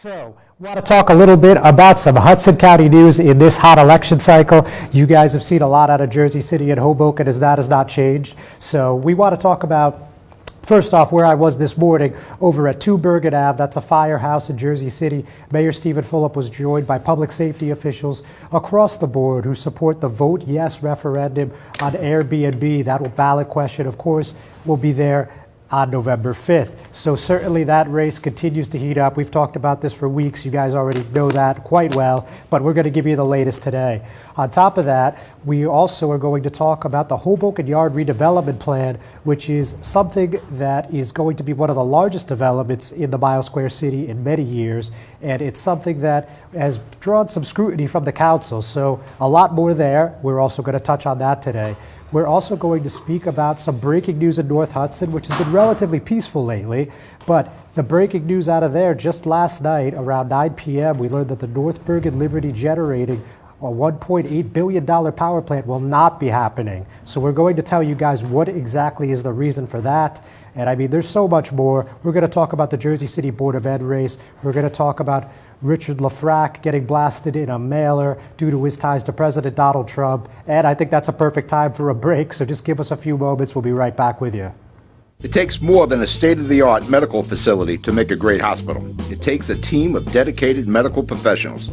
So, want to talk a little bit about some Hudson County news in this hot election cycle. You guys have seen a lot out of Jersey City and Hoboken as that has not changed. So we want to talk about, first off, where I was this morning over at 2 Bergen Ave. That's a firehouse in Jersey City. Mayor Stephen Fulop was joined by public safety officials across the board who support the Vote Yes referendum on Airbnb. That ballot question, of course, will be there on November 5th. So certainly that race continues to heat up. We've talked about this for weeks. You guys already know that quite well, but we're going to give you the latest today. On top of that, we also are going to talk about the Hoboken Yard Redevelopment Plan, which is something that is going to be one of the largest developments in the Mile Square City in many years, and it's something that has drawn some scrutiny from the council. So a lot more there. We're also going to touch on that today. We're also going to speak about some breaking news in North Hudson, which has been relatively peaceful lately. But the breaking news out of there just last night around 9 p.m., we learned that the North Bergen Liberty generating a $1.8 billion power plant will not be happening. So we're going to tell you guys what exactly is the reason for that. And I mean, there's so much more. We're going to talk about the Jersey City Board of Ed race. We're going to talk about Richard Lafrac getting blasted in a mailer due to his ties to President Donald Trump. And I think that's a perfect time for a break. So just give us a few moments. We'll be right back with you. It takes more than a state-of-the-art medical facility to make a great hospital. It takes a team of dedicated medical professionals.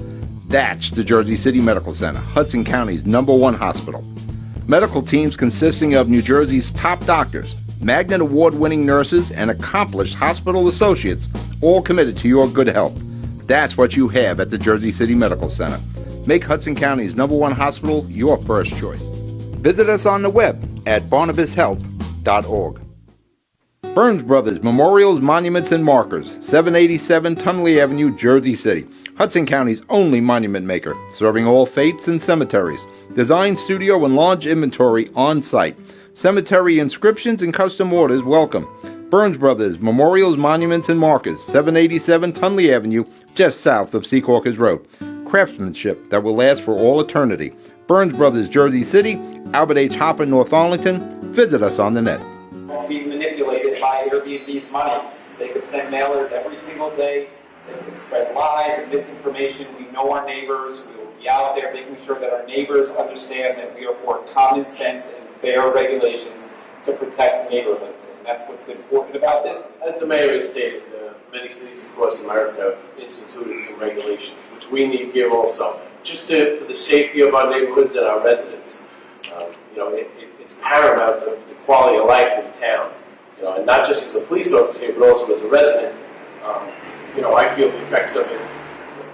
That's the Jersey City Medical Center, Hudson County's #1 hospital. Medical teams consisting of New Jersey's top doctors, Magnet Award-winning nurses, and accomplished hospital associates, all committed to your good health. That's what you have at the Jersey City Medical Center. Make Hudson County's #1 hospital your first choice. Visit us on the web at barnabashealth.org. Burns Brothers Memorials, Monuments, and Markers, 787 Tunley Avenue, Jersey City. Hudson County's only monument maker, serving all faiths and cemeteries. Design, studio, and launch inventory on site. Cemetery inscriptions and custom orders welcome. Burns Brothers Memorials, Monuments, and Markers, 787 Tunley Avenue, just south of Secaucus Road. Craftsmanship that will last for all eternity. Burns Brothers, Jersey City, Albert H. Hopper, North Arlington. Visit us on the net. Be manipulated by Airbnb's money. They could send mailers every single day. They could spread lies and misinformation. We know our neighbors. We will be out there making sure that our neighbors understand that we are for common sense and fair regulations to protect neighborhoods. And that's what's important about this. As the mayor has stated, many cities across America have instituted some regulations, which we need here also, just for the safety of our neighborhoods and our residents. It's paramount to the quality of life in town. And not just as a police officer here, but also as a resident. I feel the effects of it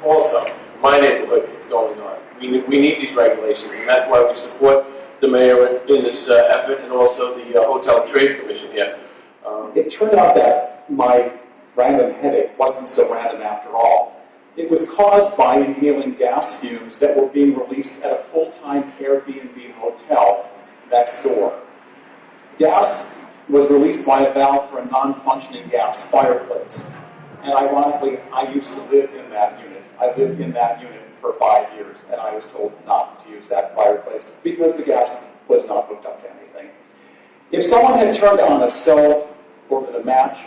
also. My neighborhood, it's going on. We need these regulations, and that's why we support the mayor in this effort, and also the Hotel Trade Commission here. It turned out that my random headache wasn't so random after all. It was caused by inhaling gas fumes that were being released at a full-time Airbnb hotel next door. Gas was released by a valve for a non-functioning gas fireplace. And ironically, I used to live in that unit. I lived in that unit for 5 years, and I was told not to use that fireplace because the gas was not hooked up to anything. If someone had turned on a stove or lit a match,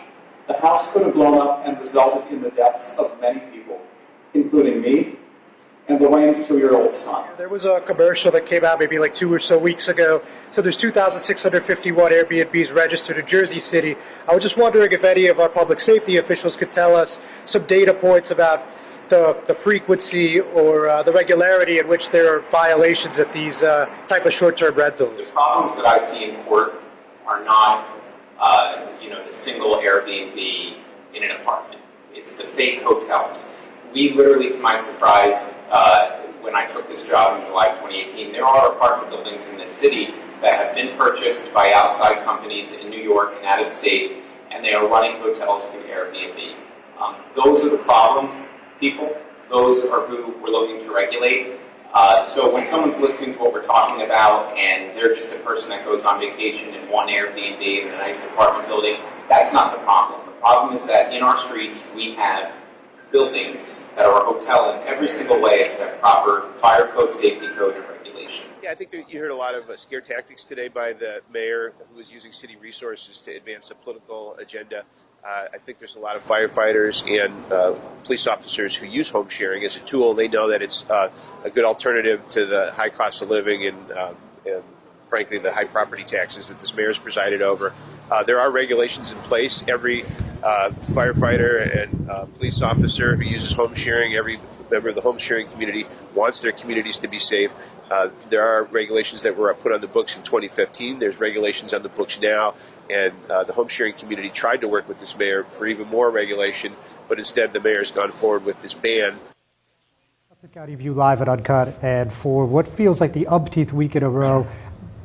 the house could have blown up and resulted in the deaths of many people, including me and Lorraine's 2-year-old son. There was a commercial that came out maybe like 2 or so weeks ago. So there's 2,651 Airbnbs registered in Jersey City. I was just wondering if any of our public safety officials could tell us some data points about the frequency or the regularity in which there are violations at these type of short-term rentals. The problems that I see in court are not, the single Airbnb in an apartment. It's the fake hotels. We literally, to my surprise, when I took this job in July of 2018, there are apartment buildings in this city that have been purchased by outside companies in New York and out of state, and they are running hotels through Airbnb. Those are the problem people. Those are who we're looking to regulate. So when someone's listening to what we're talking about and they're just a person that goes on vacation in one Airbnb in a nice apartment building, that's not the problem. The problem is that in our streets we have buildings that are a hotel in every single way except proper fire code, safety code, and regulation. Yeah, I think that you heard a lot of scare tactics today by the mayor who is using city resources to advance a political agenda. I think there's a lot of firefighters and police officers who use home sharing as a tool. They know that it's a good alternative to the high cost of living and frankly, the high property taxes that this mayor's presided over. There are regulations in place. Every firefighter and police officer who uses home sharing, every member of the home sharing community wants their communities to be safe. There are regulations that were put on the books in 2015. There's regulations on the books now, and the home sharing community tried to work with this mayor for even more regulation, but instead the mayor's gone forward with this ban. Hudson County View live at Uncut, and for what feels like the umpteenth week in a row,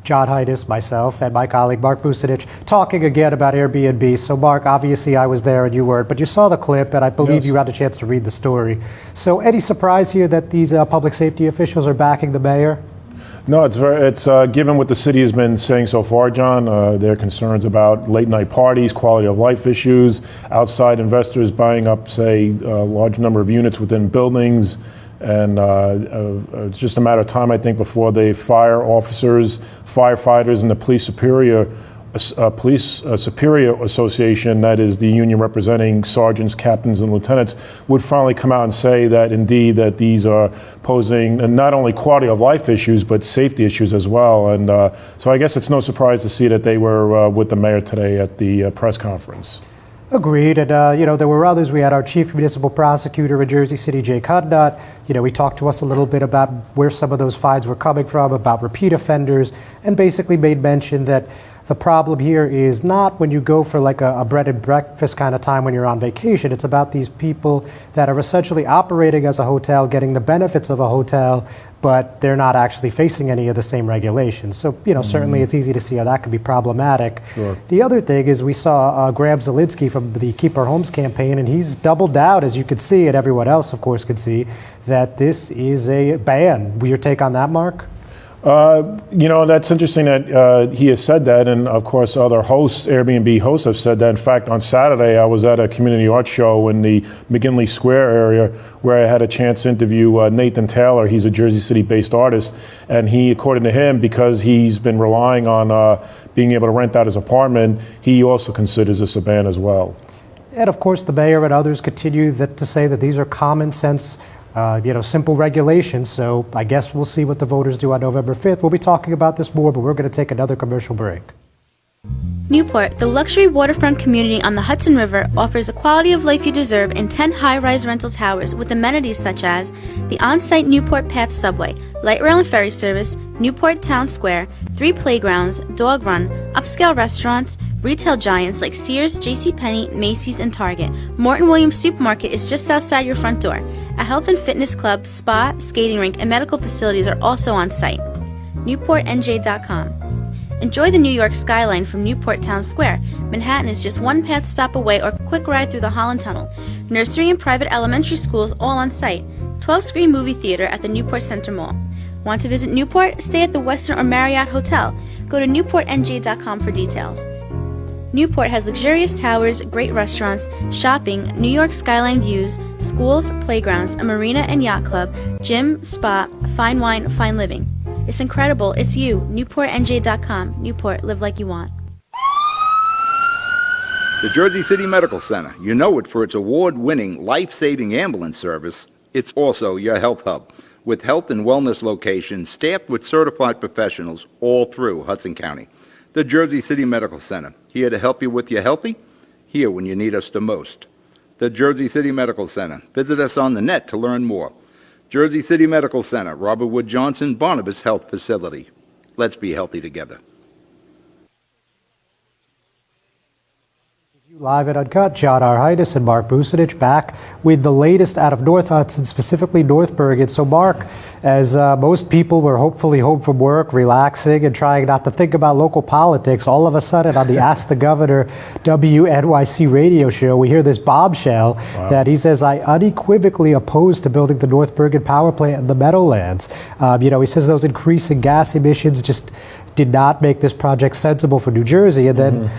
John Heidiss, myself, and my colleague Mark Bucinich talking again about Airbnb. So Mark, obviously I was there and you weren't, but you saw the clip and I believe you had a chance to read the story. So any surprise here that these public safety officials are backing the mayor? No, it's given what the city has been saying so far, John. Their concerns about late night parties, quality of life issues, outside investors buying up, say, a large number of units within buildings. And it's just a matter of time, I think, before the fire officers, firefighters, and the police superior association, that is the union representing sergeants, captains, and lieutenants, would finally come out and say that indeed that these are posing not only quality of life issues but safety issues as well. And so I guess it's no surprise to see that they were with the mayor today at the press conference. Agreed. And, there were others. We had our chief municipal prosecutor in Jersey City, Jake Hudson. He talked to us a little bit about where some of those fines were coming from, about repeat offenders, and basically made mention that the problem here is not when you go for like a bread and breakfast kind of time when you're on vacation. It's about these people that are essentially operating as a hotel, getting the benefits of a hotel, but they're not actually facing any of the same regulations. So, certainly it's easy to see how that could be problematic. Sure. The other thing is we saw Graham Zielinski from the Keep Our Homes campaign, and he's doubled down, as you could see, and everyone else, of course, could see, that this is a ban. Your take on that, Mark? That's interesting that he has said that, and of course other hosts, Airbnb hosts, have said that. In fact, on Saturday I was at a community art show in the McGinley Square area where I had a chance to interview Nathan Taylor. He's a Jersey City-based artist, and he, according to him, because he's been relying on being able to rent out his apartment, he also considers this a ban as well. And of course the mayor and others continue to say that these are common sense simple regulations. So I guess we'll see what the voters do on November 5th. We'll be talking about this more, but we're going to take another commercial break. Newport, the luxury waterfront community on the Hudson River, offers the quality of life you deserve in 10 high-rise rental towers with amenities such as the on-site Newport Path subway, light rail and ferry service, Newport Town Square, 3 playgrounds, dog run, upscale restaurants, retail giants like Sears, JCPenney, Macy's, and Target. Morton Williams Supermarket is just outside your front door. A health and fitness club, spa, skating rink, and medical facilities are also on site. NewportNJ.com. Enjoy the New York skyline from Newport Town Square. Manhattan is just one path stop away or quick ride through the Holland Tunnel. Nursery and private elementary schools all on site. 12-screen movie theater at the Newport Center Mall. Want to visit Newport? Stay at the Westin or Marriott Hotel. Go to NewportNJ.com for details. Newport has luxurious towers, great restaurants, shopping, New York skyline views, schools, playgrounds, a marina and yacht club, gym, spa, fine wine, fine living. It's incredible. It's you. NewportNJ.com. Newport, live like you want. The Jersey City Medical Center. You know it for its award-winning, life-saving ambulance service. It's also your health hub, with health and wellness locations staffed with certified professionals all through Hudson County. The Jersey City Medical Center, here to help you with your healthy, here when you need us the most. The Jersey City Medical Center. Visit us on the net to learn more. Jersey City Medical Center, Robert Wood Johnson, Barnabas Health Facility. Let's be healthy together. Live at Uncut, John R. Heidiss and Mark Bucinich back with the latest out of North Hudson, specifically North Bergen. So Mark, as most people were hopefully home from work, relaxing and trying not to think about local politics, all of a sudden on the Ask the Governor WNYC radio show, we hear this bombshell that he says, I unequivocally oppose to building the North Bergen power plant in the Meadowlands. He says those increasing gas emissions just did not make this project sensible for New Jersey. And then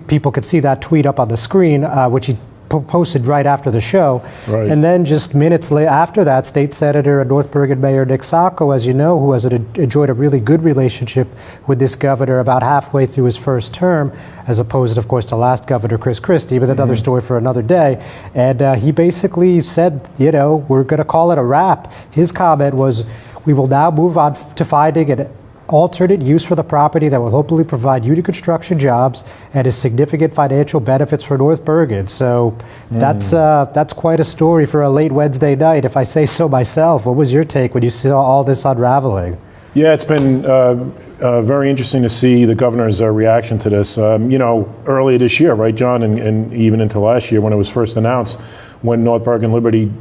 people could see that tweet up on the screen, which he posted right after the show. Right. And then just minutes after that, State Senator and North Bergen Mayor Nick Sacco, as you know, who has enjoyed a really good relationship with this governor about halfway through his first term, as opposed, of course, to last governor, Chris Christie, but another story for another day. And he basically said, you know, we're going to call it a wrap. His comment was, we will now move on to finding an alternate use for the property that will hopefully provide union construction jobs and has significant financial benefits for North Bergen. So that's quite a story for a late Wednesday night, if I say so myself. What was your take when you saw all this unraveling? Yeah, it's been very interesting to see the governor's reaction to this. You know, earlier this year, right, John, and even into last year when it was first announced, when North Bergen Liberty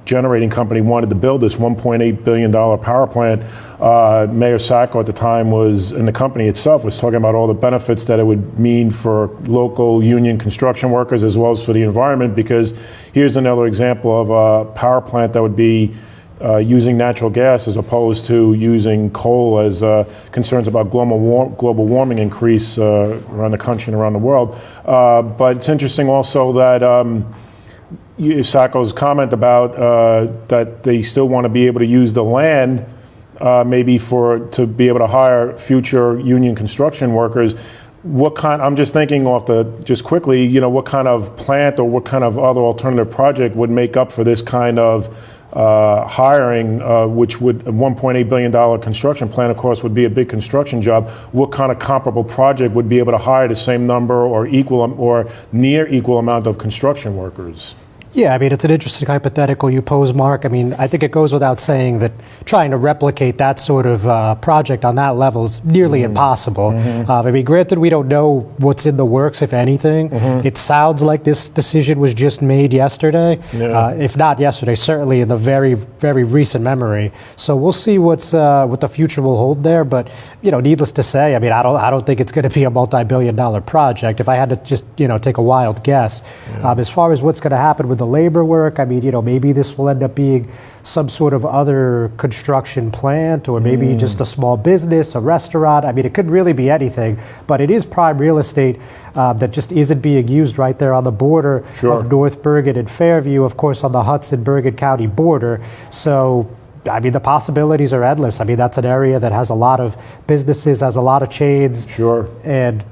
Generating Company wanted to build this $1.8 billion power plant, Mayor Sacco at the time was, and the company itself was talking about all the benefits that it would mean for local union construction workers as well as for the environment, because here's another example of a power plant that would be using natural gas as opposed to using coal, as concerns about global warming increase around the country and around the world. But it's interesting also that Sacco's comment about that they still want to be able to use the land maybe to be able to hire future union construction workers. What kind, I'm just thinking just quickly, you know, what kind of plant or what kind of other alternative project would make up for this kind of hiring, which would, a $1.8 billion construction plan, of course, would be a big construction job. What kind of comparable project would be able to hire the same number or equal or near equal amount of construction workers? Yeah, I mean, it's an interesting hypothetical you pose, Mark. I mean, I think it goes without saying that trying to replicate that sort of project on that level is nearly impossible. I mean, granted, we don't know what's in the works, if anything. It sounds like this decision was just made yesterday. If not yesterday, certainly in the very, very recent memory. So we'll see what the future will hold there. But, you know, needless to say, I mean, I don't think it's going to be a multi-billion-dollar project. If I had to just, you know, take a wild guess, as far as what's going to happen with the labor work, I mean, you know, maybe this will end up being some sort of other construction plant, or maybe just a small business, a restaurant. I mean, it could really be anything, but it is prime real estate that just isn't being used right there on the border of North Bergen and Fairview, of course, on the Hudson-Bergen County border. So, I mean, the possibilities are endless. I mean, that's an area that has a lot of businesses, has a lot of chains. And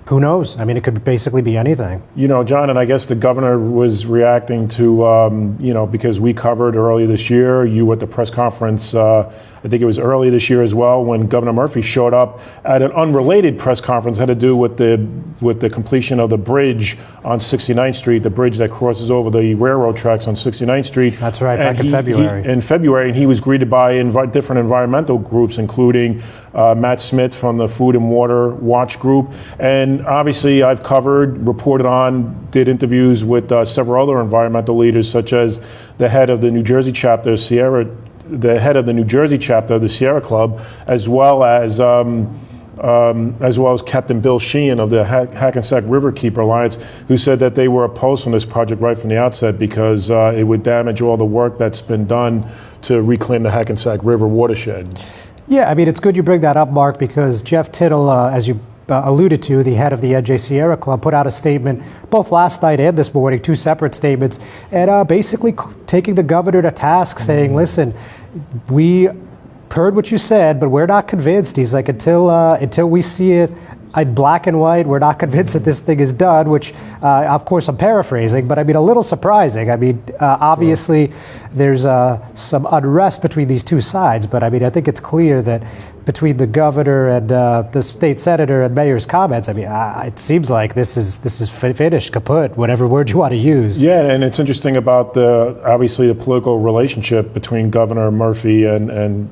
who knows? I mean, it could basically be anything. You know, John, and I guess the governor was reacting to, you know, because we covered earlier this year, you at the press conference, I think it was early this year as well, when Governor Murphy showed up at an unrelated press conference, had to do with the completion of the bridge on 69th Street, the bridge that crosses over the railroad tracks on 69th Street. That's right, back in February. In February, and he was greeted by different environmental groups, including Matt Smith from the Food and Water Watch Group. And obviously, I've covered, reported on, did interviews with several other environmental leaders, such as the head of the New Jersey chapter, the head of the New Jersey chapter of the Sierra Club, as well as Captain Bill Sheehan of the Hackensack Riverkeeper Alliance, who said that they were opposed on this project right from the outset because it would damage all the work that's been done to reclaim the Hackensack River watershed. Yeah, I mean, it's good you bring that up, Mark, because Jeff Tittle, as you alluded to, the head of the NJ Sierra Club, put out a statement both last night and this morning, two separate statements, and basically taking the governor to task, saying, listen, we heard what you said, but we're not convinced. He's like, until we see it in black and white, we're not convinced that this thing is done, which, of course, I'm paraphrasing, but I mean, a little surprising. I mean, obviously, there's some unrest between these two sides, but I mean, I think it's clear that between the governor and the state senator and mayor's comments, I mean, it seems like this is finished, kaput, whatever word you want to use. Yeah, and it's interesting about obviously the political relationship between Governor Murphy and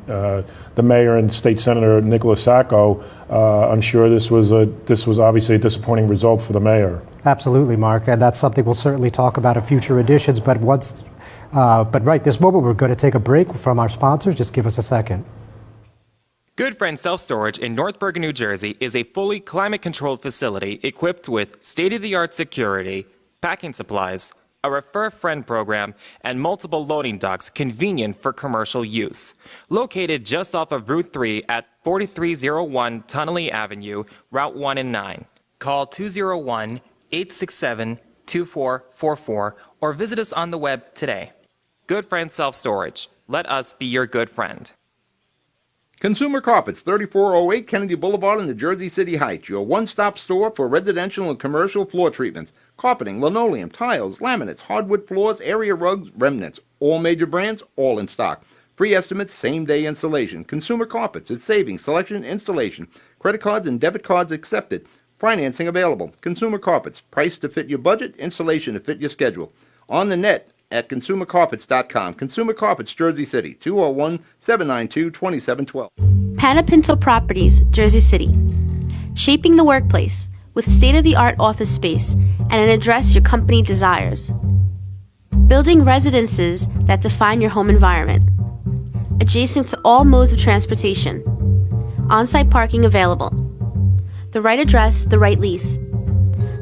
the mayor and state senator Nicholas Sacco. I'm sure this was obviously a disappointing result for the mayor. Absolutely, Mark, and that's something we'll certainly talk about in future editions. But right this moment, we're going to take a break from our sponsors. Just give us a second. Good Friend Self-Storage in North Bergen, New Jersey is a fully climate-controlled facility equipped with state-of-the-art security, packing supplies, a Refer a Friend program, and multiple loading docks convenient for commercial use. Located just off of Route 3 at 4301 Tunnelly Avenue, Route 1 and 9. Call 201-867-2727 2444 or visit us on the web today. Good Friend Self Storage. Let us be your good friend. Consumer Carpets, 3408 Kennedy Boulevard in the Jersey City Heights, your one-stop store for residential and commercial floor treatments, carpeting, linoleum, tiles, laminates, hardwood floors, area rugs, remnants. All major brands, all in stock. Free estimates, same-day installation. Consumer Carpets, it's savings, selection, installation. Credit cards and debit cards accepted. Financing available. Consumer Carpets, price to fit your budget, installation to fit your schedule. On the net at consumercarpets.com. Consumer Carpets, Jersey City, 201-792-2712. Panapinto Properties, Jersey City. Shaping the workplace with state-of-the-art office space and an address your company desires. Building residences that define your home environment. Adjacent to all modes of transportation. On-site parking available. The right address, the right lease.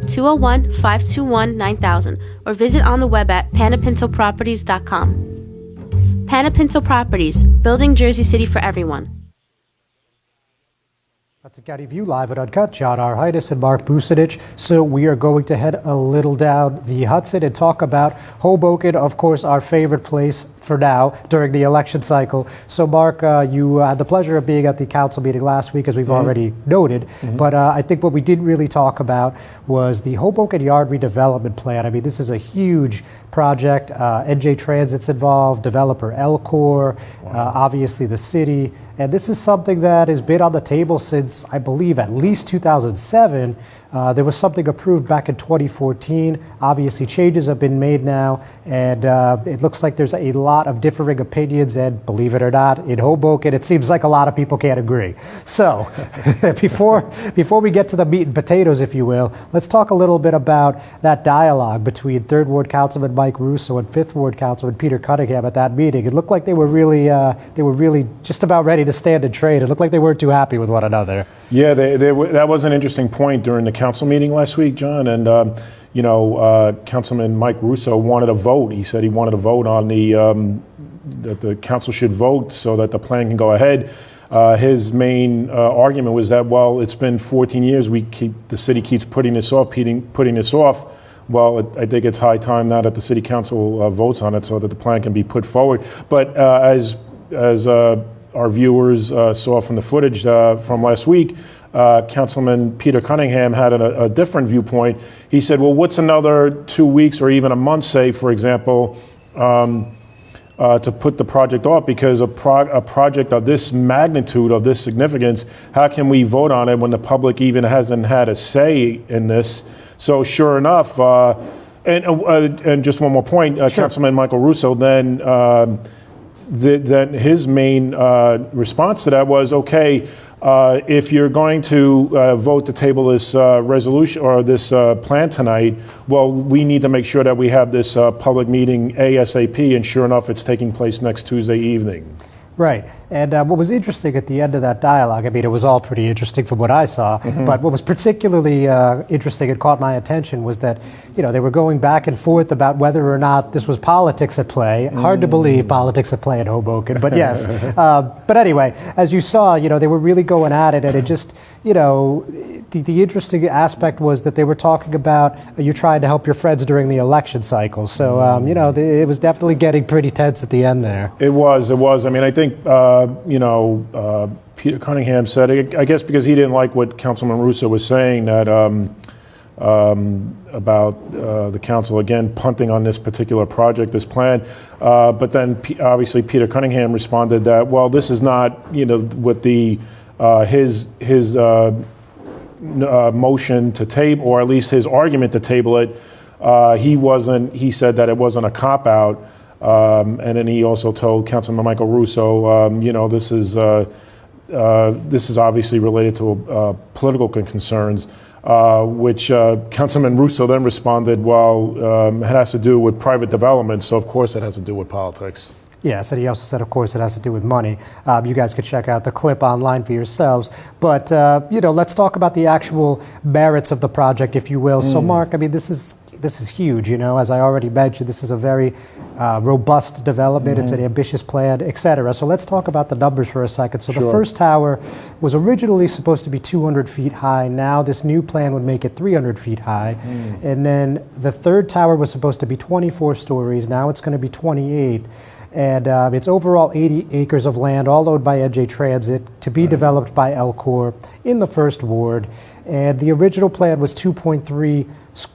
201-521-9000 or visit on the web at panapintoproperties.com. Panapinto Properties, building Jersey City for everyone. Hudson County View live at Uncut. John R. Heides and Mark Bucinich. So we are going to head a little down the Hudson and talk about Hoboken, of course, our favorite place for now during the election cycle. So Mark, you had the pleasure of being at the council meeting last week, as we've already noted. But I think what we didn't really talk about was the Hoboken Yard Redevelopment Plan. I mean, this is a huge project. NJ Transit's involved, developer Elcor, obviously the city. And this is something that has been on the table since, I believe, at least 2007. There was something approved back in 2014. Obviously, changes have been made now, and it looks like there's a lot of differing opinions, and believe it or not, in Hoboken, it seems like a lot of people can't agree. So, before we get to the meat and potatoes, if you will, let's talk a little bit about that dialogue between 3rd Ward Councilman Mike Russo and 5th Ward Councilman Peter Cunningham at that meeting. It looked like they were really just about ready to stand and trade. It looked like they weren't too happy with one another. Yeah, that was an interesting point during the council meeting last week, John. And, Councilman Mike Russo wanted a vote. He said he wanted a vote on that the council should vote so that the plan can go ahead. His main argument was that, well, it's been 14 years. The city keeps putting this off. Well, I think it's high time now that the city council votes on it so that the plan can be put forward. But as our viewers saw from the footage from last week, Councilman Peter Cunningham had a different viewpoint. He said, well, what's another 2 weeks or even a month, say, for example, to put the project off? Because a project of this magnitude, of this significance, how can we vote on it when the public even hasn't had a say in this? So sure enough, and just one more point, sure. Councilman Michael Russo then his main response to that was, okay, if you're going to vote to table this resolution or this plan tonight, well, we need to make sure that we have this public meeting ASAP, and sure enough, it's taking place next Tuesday evening. Right. And what was interesting at the end of that dialogue, I mean, it was all pretty interesting from what I saw, but what was particularly interesting and caught my attention was that, they were going back and forth about whether or not this was politics at play. Hard to believe politics at play in Hoboken, but yes. But anyway, as you saw, they were really going at it, and it just, the interesting aspect was that they were talking about you trying to help your friends during the election cycle. So, it was definitely getting pretty tense at the end there. It was. I mean, I think, Peter Cunningham said, I guess because he didn't like what Councilman Russo was saying, that about the council, again, punting on this particular project, this plan. But then, obviously, Peter Cunningham responded that, well, this is not, what his motion to table, or at least his argument to table it. He said that it wasn't a cop-out. And then he also told Councilman Michael Russo, this is obviously related to political concerns, which Councilman Russo then responded, well, it has to do with private development, so of course it has to do with politics. Yes, and he also said, of course, it has to do with money. You guys could check out the clip online for yourselves. But, let's talk about the actual merits of the project, if you will. So, Mark, I mean, this is huge, as I already mentioned. This is a very robust development. It's an ambitious plan, et cetera. So let's talk about the numbers for a second. So the first tower was originally supposed to be 200 feet high. Now this new plan would make it 300 feet high. And then the third tower was supposed to be 24 stories. Now it's going to be 28. And it's overall 80 acres of land, all owned by NJ Transit, to be developed by Elcor in the first ward. And the original plan was 2.3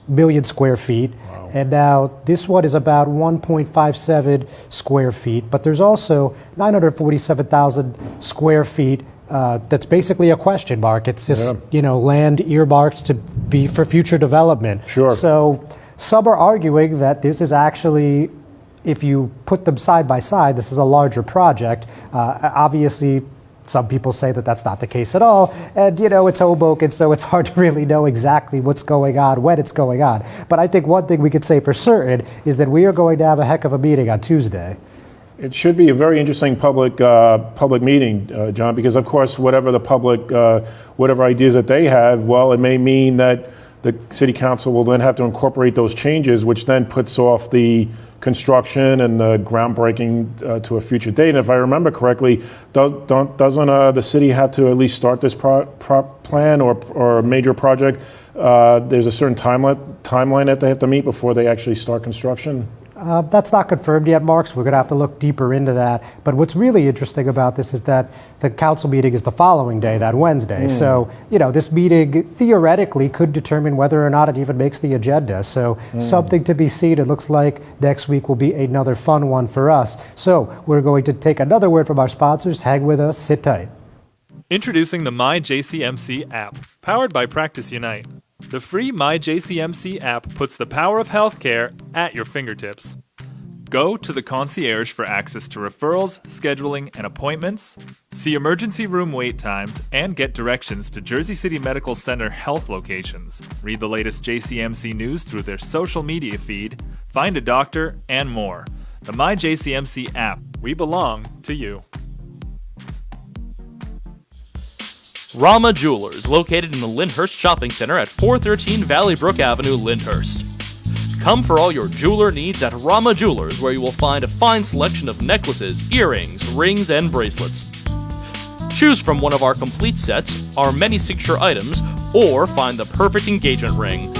million square feet. Wow. And now this one is about 1.57 square feet. But there's also 947,000 square feet that's basically a question mark. It's just, land earmarked to be for future development. Sure. So some are arguing that this is actually, if you put them side by side, this is a larger project. Obviously, some people say that that's not the case at all. And, it's Hoboken, so it's hard to really know exactly what's going on, when it's going on. But I think one thing we could say for certain is that we are going to have a heck of a meeting on Tuesday. It should be a very interesting public meeting, John, because, of course, whatever the public, whatever ideas that they have, well, it may mean that the city council will then have to incorporate those changes, which then puts off the construction and the groundbreaking to a future date. And if I remember correctly, doesn't the city have to at least start this plan or a major project? There's a certain timeline that they have to meet before they actually start construction? That's not confirmed yet, Mark, so we're going to have to look deeper into that. But what's really interesting about this is that the council meeting is the following day, that Wednesday. So, this meeting theoretically could determine whether or not it even makes the agenda. So something to be seen. It looks like next week will be another fun one for us. So we're going to take another word from our sponsors. Hang with us. Sit tight. Introducing the MyJCMC app, powered by Practice Unite. The free MyJCMC app puts the power of healthcare at your fingertips. Go to the concierge for access to referrals, scheduling, and appointments, see emergency room wait times, and get directions to Jersey City Medical Center health locations. Read the latest JCMC news through their social media feed, find a doctor, and more. The MyJCMC app. We belong to you. Rama Jewelers, located in the Lyndhurst Shopping Center at 413 Valley Brook Avenue, Lyndhurst. Come for all your jeweler needs at Rama Jewelers, where you will find a fine selection of necklaces, earrings, rings, and bracelets. Choose from one of our complete sets, our many signature items, or find the perfect engagement ring.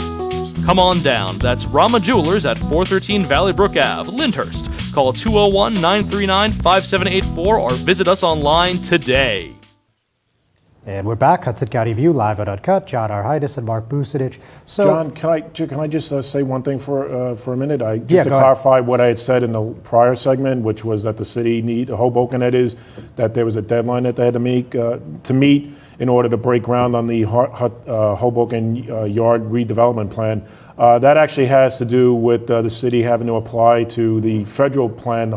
Come on down. That's Rama Jewelers at 413 Valley Brook Ave, Lyndhurst. Call 201-939-5784 or visit us online today. And we're back, Hudson County View, live at Uncut. John Arhidis and Mark Bucinich. So, John, can I just say one thing for a minute? To clarify what I had said in the prior segment, which was that the city Hoboken, that there was a deadline that they had to meet in order to break ground on the Hoboken Yard Redevelopment Plan. That actually has to do with the city having to apply to the federal plan,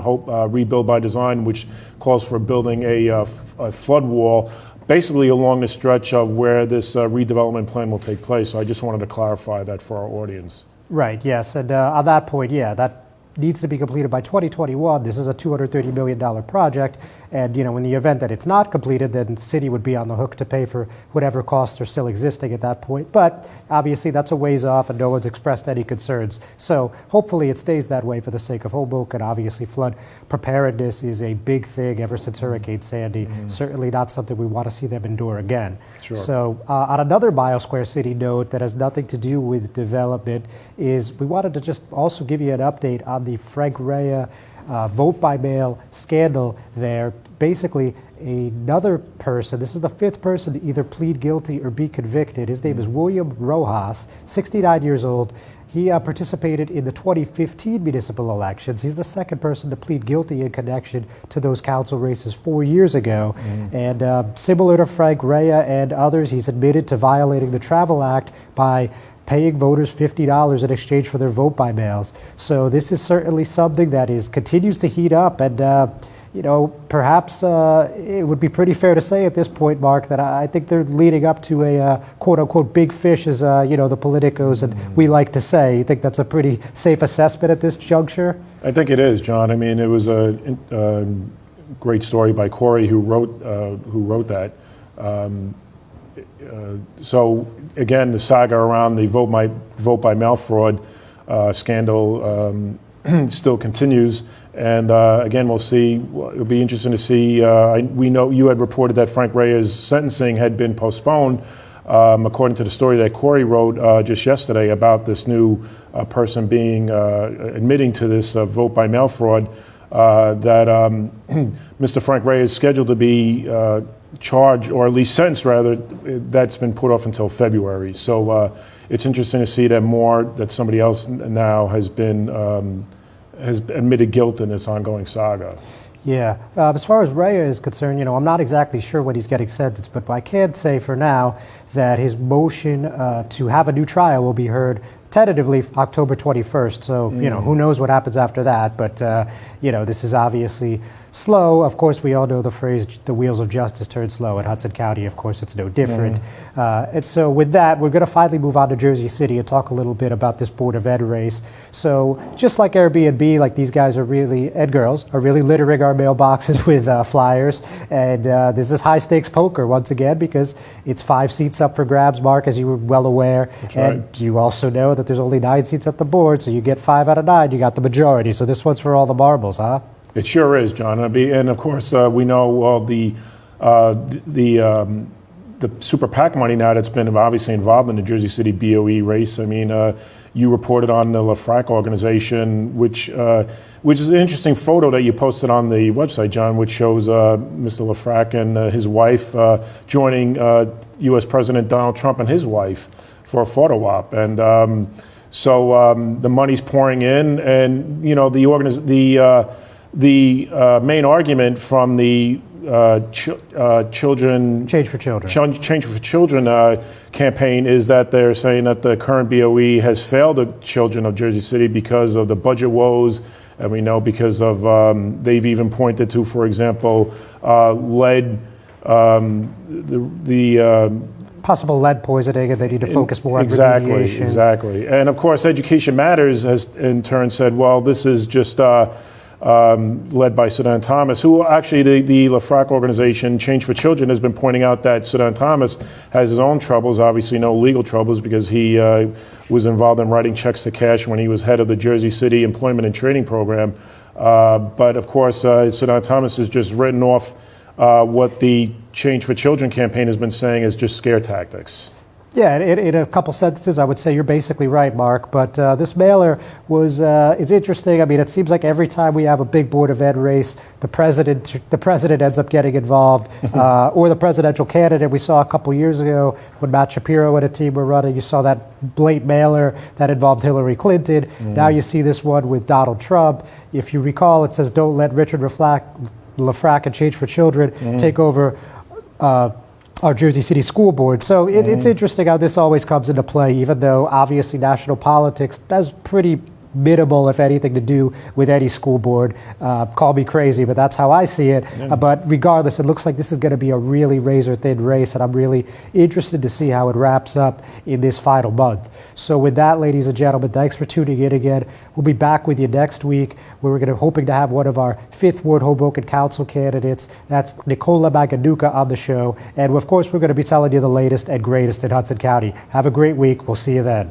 Rebuild by Design, which calls for building a flood wall basically along the stretch of where this redevelopment plan will take place. So I just wanted to clarify that for our audience. Right, yes. And on that point, that needs to be completed by 2021. This is a $230 million project. And, in the event that it's not completed, then the city would be on the hook to pay for whatever costs are still existing at that point. But obviously that's a ways off and no one's expressed any concerns. So hopefully it stays that way for the sake of Hoboken. Obviously flood preparedness is a big thing ever since Hurricane Sandy. Certainly not something we want to see them endure again. Sure. So on another Mile Square City note that has nothing to do with development is we wanted to just also give you an update on the Frank Rea vote by mail scandal there. Basically, another person, this is the fifth person to either plead guilty or be convicted. His name is William Rojas, 69 years old. He participated in the 2015 municipal elections. He's the second person to plead guilty in connection to those council races 4 years ago. And similar to Frank Rea and others, he's admitted to violating the Travel Act by paying voters $50 in exchange for their vote by mails. So this is certainly something that continues to heat up, and perhaps it would be pretty fair to say at this point, Mark, that I think they're leading up to a quote-unquote big fish, as the politicos and we like to say. You think that's a pretty safe assessment at this juncture? I think it is, John. I mean, it was a great story by Corey who wrote that. So again, the saga around the vote by mail fraud scandal still continues. And again, we'll see. It'll be interesting to see. We know you had reported that Frank Reyes' sentencing had been postponed, according to the story that Corey wrote just yesterday about this new person being admitting to this vote by mail fraud. That Mr. Frank Reyes is scheduled to be charged, or at least sentenced rather. That's been put off until February. So it's interesting to see that somebody else now has been has admitted guilt in this ongoing saga. Yeah, as far as Reyes is concerned, I'm not exactly sure what he's getting sentenced, but I can say for now that his motion to have a new trial will be heard tentatively October 21st. So, who knows what happens after that. But, this is obviously slow. Of course, we all know the phrase, the wheels of justice turn slow. In Hudson County, of course, it's no different. And so with that, we're going to finally move on to Jersey City and talk a little bit about this Board of Ed race. So just like Airbnb, like these guys and girls are really littering our mailboxes with flyers. And this is high stakes poker once again, because it's 5 seats up for grabs, Mark, as you were well aware. That's and right. you also know that there's only 9 seats at the board, so you get 5 out of 9, you got the majority. So this one's for all the marbles, huh? It sure is, John. And of course, we know the super PAC money now that's been obviously involved in the Jersey City BOE race. I mean, you reported on the LaFrac organization, which is an interesting photo that you posted on the website, John, which shows Mr. LaFrac and his wife joining U.S. President Donald Trump and his wife for a photo op. And so the money's pouring in, and the main argument from the Change for Children. Change for Children campaign is that they're saying that the current BOE has failed the children of Jersey City because of the budget woes, and we know because of they've even pointed to, for example, lead, possible lead poisoning, and they need to focus more on remediation. Exactly. And of course, Education Matters has in turn said, well, this is just led by Sudan Thomas, who actually the LaFrac organization, Change for Children, has been pointing out that Sudan Thomas has his own troubles, obviously no legal troubles, because he was involved in writing checks to cash when he was head of the Jersey City Employment and Training Program. But of course, Sudan Thomas has just written off what the Change for Children campaign has been saying is just scare tactics. Yeah, in a couple sentences, I would say you're basically right, Mark. But this mailer is interesting. I mean, it seems like every time we have a big Board of Ed race, the president ends up getting involved, or the presidential candidate. We saw a couple years ago when Matt Shapiro and a team were running. You saw that blatant mailer that involved Hillary Clinton. Now you see this one with Donald Trump. If you recall, it says, "Don't let Richard LaFrac and Change for Children take over our Jersey City School Board." So it's interesting how this always comes into play, even though obviously national politics does pretty minimal, if anything, to do with any school board. Call me crazy, but that's how I see it. But regardless, it looks like this is going to be a really razor-thin race, and I'm really interested to see how it wraps up in this final month. So with that, ladies and gentlemen, thanks for tuning in again. We'll be back with you next week, where we're hoping to have one of our 5th Ward Hoboken Council candidates. That's Nicola Maganuka on the show. And of course, we're going to be telling you the latest and greatest in Hudson County. Have a great week. We'll see you then.